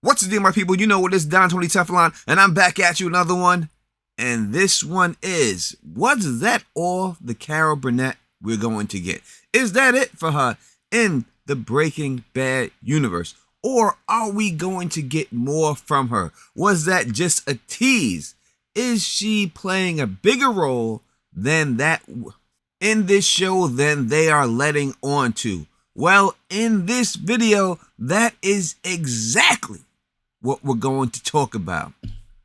What's the deal, my people? You know what, it's Don Tony Teflon, and I'm back at you another one. And this one is, was that all the Carol Burnett we're going to get? Is that it for her in the Breaking Bad universe? Or are we going to get more from her? Was that just a tease? Is she playing a bigger role than that in this show than they are letting on to? Well, in this video, that is exactly what we're going to talk about.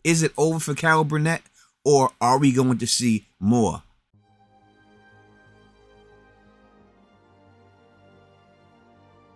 Is it over for Carol Burnett, or are we going to see more?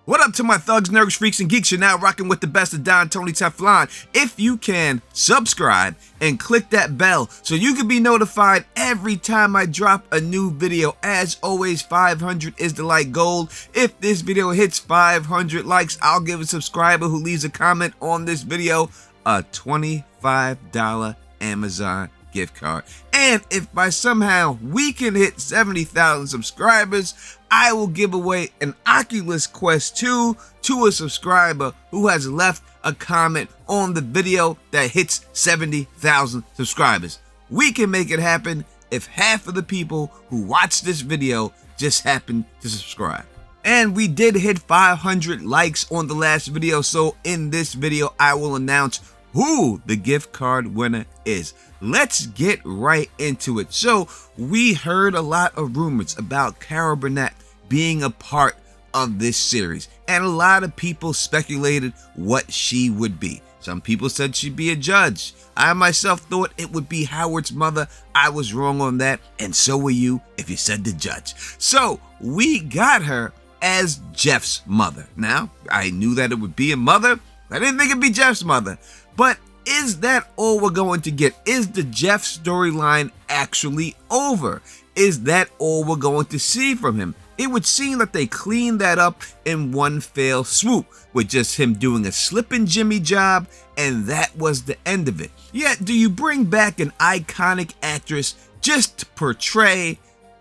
What up to my thugs, nerds, freaks, and geeks? You're now rocking with the best of Don Tony Teflon. If you can, subscribe and click that bell so you can be notified every time I drop a new video. As always, 500 is the like goal. If this video hits 500 likes, I'll give a subscriber who leaves a comment on this video a $25 Amazon gift card. And if by somehow we can hit 70,000 subscribers, I will give away an Oculus Quest 2 to a subscriber who has left a comment on the video that hits 70,000 subscribers. We can make it happen if half of the people who watch this video just happen to subscribe. And we did hit 500 likes on the last video, so in this video I will announce who the gift card winner is. Let's get right into it. So we heard a lot of rumors about Carol Burnett being a part of this series, and a lot of people speculated what she would be. Some people said she'd be a judge. I myself thought it would be Howard's mother. I was wrong on that, and so were you if you said the judge. So we got her as Jeff's mother. Now, I knew that it would be a mother. I didn't think it'd be Jeff's mother. But is that all we're going to get? Is the Jeff storyline actually over? Is that all we're going to see from him? It would seem that they cleaned that up in one fell swoop, with just him doing a slippin' Jimmy job, and that was the end of it. Yet, do you bring back an iconic actress just to portray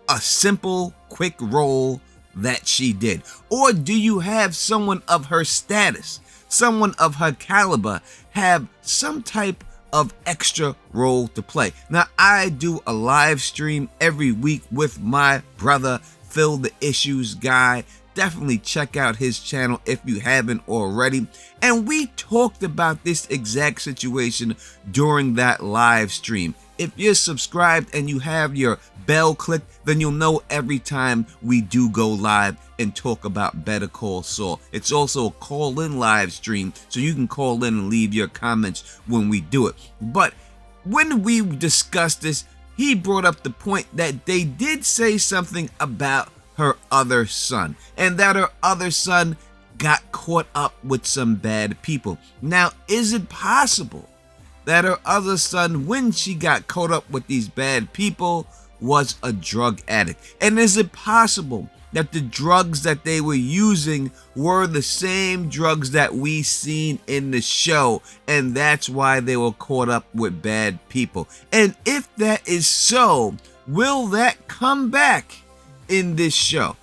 a simple, quick role that she did? Or do you have someone of her status, someone of her caliber, have some type of extra role to play? Now, I do a live stream every week with my brother, Phil the Issues Guy. Definitely check out his channel if you haven't already. And we talked about this exact situation during that live stream. If you're subscribed and you have your bell clicked, then you'll know every time we do go live and talk about Better Call Saul. It's also a call-in live stream, so you can call in and leave your comments when we do it. But when we discussed this, he brought up the point that they did say something about her other son, and that her other son got caught up with some bad people. Now, is it possible that her other son, when she got caught up with these bad people, was a drug addict? And is it possible that the drugs that they were using were the same drugs that we seen in the show, and that's why they were caught up with bad people? And if that is so, will that come back in this show?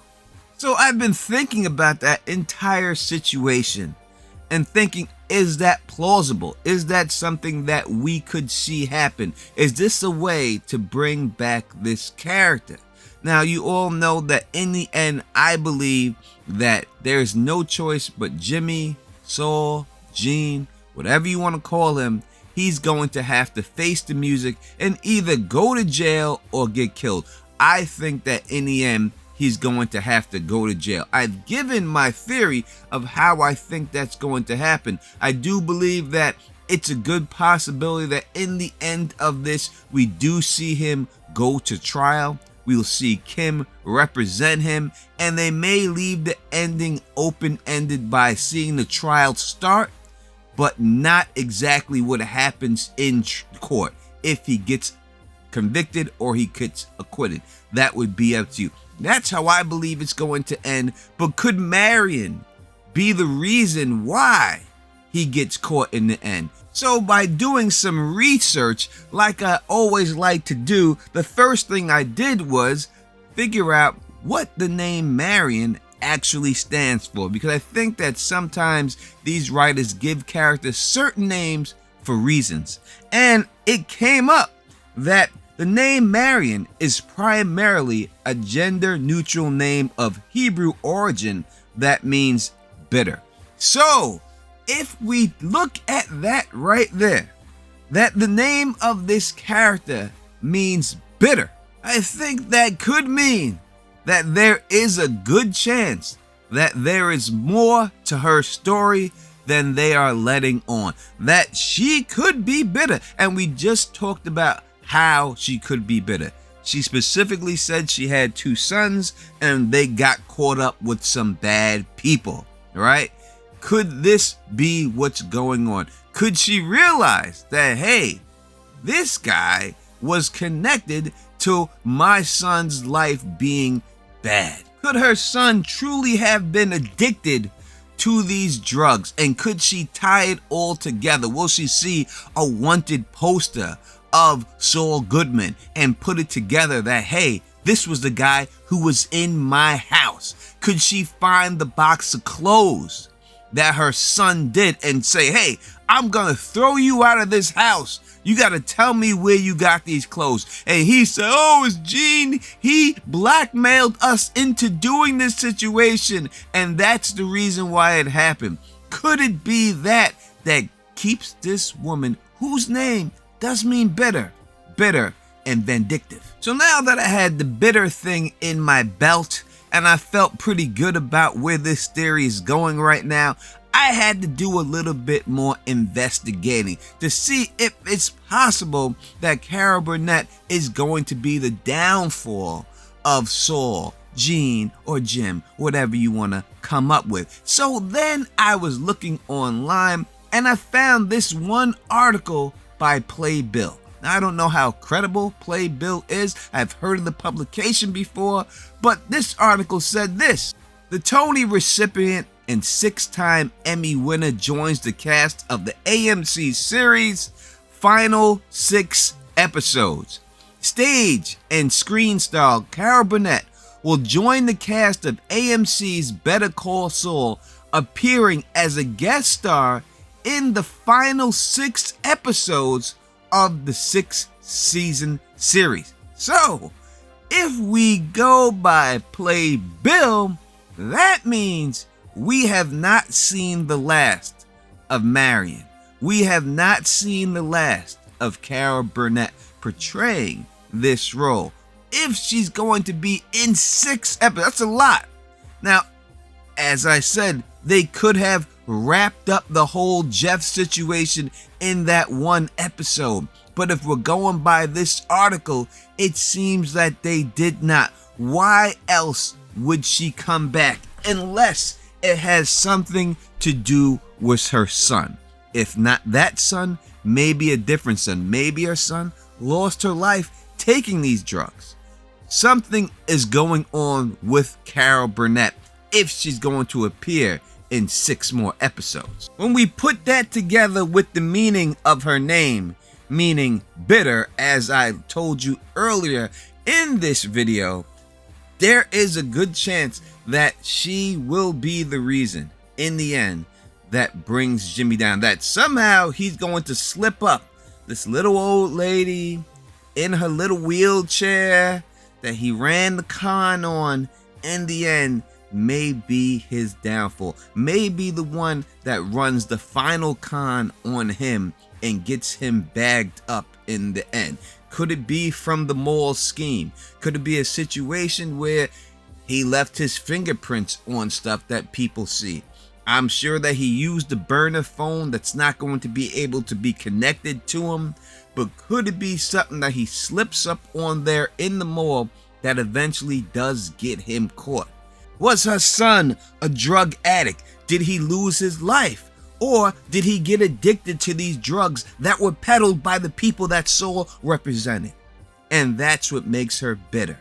So I've been thinking about that entire situation and thinking, is that plausible? Is that something that we could see happen? Is this a way to bring back this character? Now, you all know that in the end, I believe that there's no choice but Jimmy, Saul, Gene, whatever you want to call him, he's going to have to face the music and either go to jail or get killed. I think that in the end, he's going to have to go to jail. I've given my theory of how I think that's going to happen. I do believe that it's a good possibility that in the end of this, we do see him go to trial. We'll see Kim represent him, and they may leave the ending open-ended by seeing the trial start, but not exactly what happens in court. If he gets convicted or he gets acquitted, that would be up to you. That's how I believe it's going to end. But could Marion be the reason why he gets caught in the end? So by doing some research, like I always like to do, the first thing I did was figure out what the name Marion actually stands for, because I think that sometimes these writers give characters certain names for reasons. And it came up that the name Marion is primarily a gender-neutral name of Hebrew origin that means bitter. So, if we look at that right there, that the name of this character means bitter, I think that could mean that there is a good chance that there is more to her story than they are letting on. That she could be bitter, and we just talked about how she could be bitter. She specifically said she had 2 sons and they got caught up with some bad people, right? Could this be what's going on? Could she realize that, hey, this guy was connected to my son's life being bad? Could her son truly have been addicted to these drugs? And could she tie it all together? Will she see a wanted poster of Saul Goodman and put it together that, hey, this was the guy who was in my house? Could she find the box of clothes that her son did and say, hey, I'm gonna throw you out of this house. You gotta tell me where you got these clothes. And he said, oh, it's Gene. He blackmailed us into doing this situation, and that's the reason why it happened. Could it be that keeps this woman, whose name does mean bitter and vindictive? So now that I had the bitter thing in my belt and I felt pretty good about where this theory is going right now, I had to do a little bit more investigating to see if it's possible that Carol Burnett is going to be the downfall of Saul, Gene, or Jim, whatever you want to come up with. So then I was looking online and I found this one article by Playbill. Now, I don't know how credible Playbill is. I've heard of the publication before, but this article said this: the Tony recipient and 6-time Emmy winner joins the cast of the AMC series' final 6 episodes. Stage and screen star Carol Burnett will join the cast of AMC's Better Call Saul, appearing as a guest star in the final 6 episodes of the 6-season series. So, if we go by Playbill, that means we have not seen the last of Marion. We have not seen the last of Carol Burnett portraying this role. If she's going to be in 6 episodes, that's a lot. Now, as I said, they could have wrapped up the whole Jeff situation in that one episode. But if we're going by this article, it seems that they did not. Why else would she come back unless it has something to do with her son? If not that son, maybe a different son. Maybe her son lost her life taking these drugs. Something is going on with Carol Burnett if she's going to appear in 6 more episodes. When we put that together with the meaning of her name, meaning bitter, as I told you earlier in this video, there is a good chance that she will be the reason in the end that brings Jimmy down. That somehow he's going to slip up. This little old lady in her little wheelchair that he ran the con on, in the end, may be his downfall. May be the one that runs the final con on him and gets him bagged up in the end. Could it be from the mall scheme? Could it be a situation where he left his fingerprints on stuff that people see? I'm sure that he used a burner phone that's not going to be able to be connected to him, but could it be something that he slips up on there in the mall that eventually does get him caught? Was her son a drug addict? Did he lose his life? Or did he get addicted to these drugs that were peddled by the people that Saul represented? And that's what makes her bitter.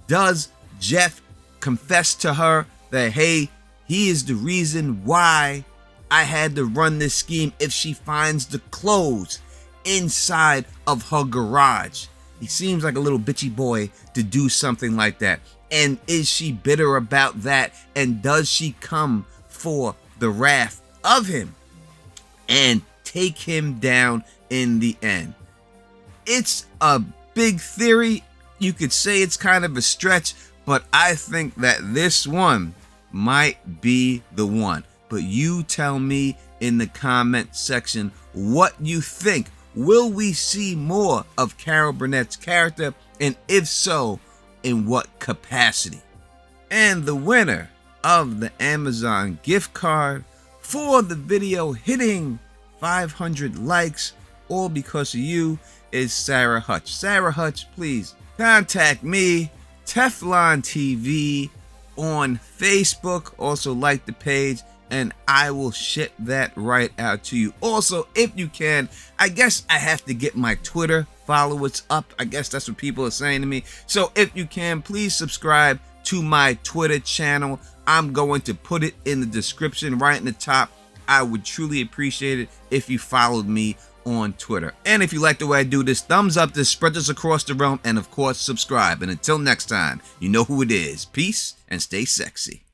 Does Jeff confess to her that, hey, he is the reason why I had to run this scheme if she finds the clothes inside of her garage? He seems like a little bitchy boy to do something like that. And is she bitter about that? And does she come for the wrath of him and take him down in the end? It's a big theory. You could say it's kind of a stretch, but I think that this one might be the one. But you tell me in the comment section what you think. Will we see more of Carol Burnett's character? And if so, in what capacity? And the winner of the Amazon gift card for the video hitting 500 likes, all because of you, is Sarah Hutch. Sarah Hutch, please contact me, Teflon TV, on Facebook. Also like the page, and I will ship that right out to you. Also, if you can, I guess I have to get my Twitter followers up. I guess that's what people are saying to me. So if you can, please subscribe to my Twitter channel. I'm going to put it in the description right in the top. I would truly appreciate it if you followed me on Twitter. And if you like the way I do this, thumbs up this, spread this across the realm, and of course subscribe. And until next time, you know who it is. Peace and stay sexy.